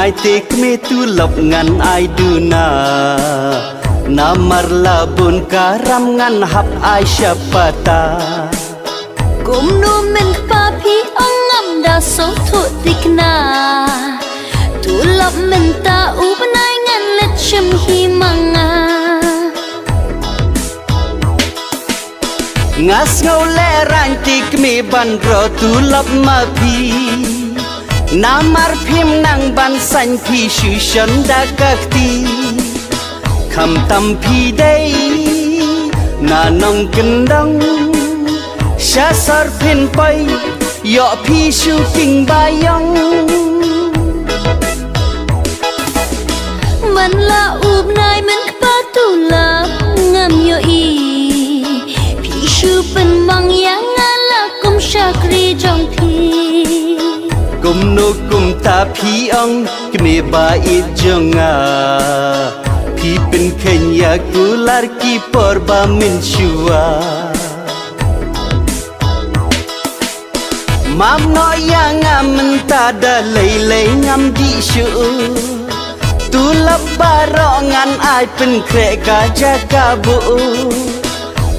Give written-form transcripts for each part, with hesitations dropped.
ai tek me tu lap ngan ai du na marla bun karam ngan hap ai syapata kum nu men pa phi ongam da so thu tikna tu lap men ta u banai ngan let chim hi manga ngas ngau le ran tik me ban ro tu lap ma phi namar phim nang ban san phi shu shan da kakti kham tam phi dei na nong kin dong sha sar phin pai yo phi shu king bayong man la up nai men pa tu la ngam yo i phi shu pen mang yang ala kum shakri jong thi kum no kum ta phi ong kme ba it jonga phi pen khenya kular ki por ba min shua mam no yang am ta da lei lei ngam di shu tu lap baro ngan ai pen kre ka jaga bu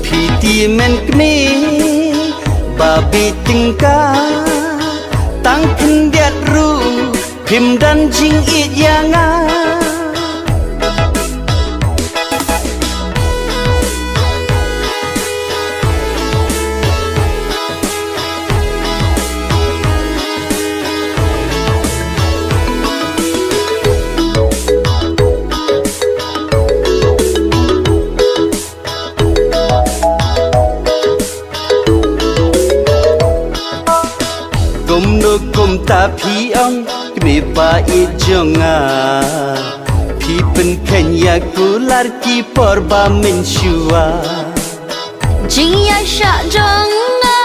phi ti men kme ba bi tingka tang kin diat ru phim dan jing it yanga kum ta phi ong kme ba it jonga phi pen khenya kular ki por ba min shua jing ya sha jonga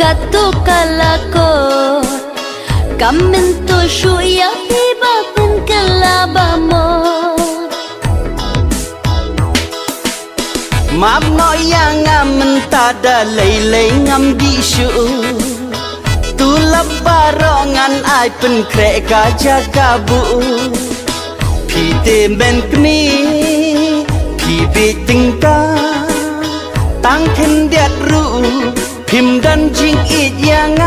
katu kalako kamen to shu ya hi ba pen kala ba mo mam no yang am ta da lei lei ngam di shu tu lap barongan ai pen kre ka jaga bu phi te men kmi phi be tingka tang khen diat ru phim dan jing it yang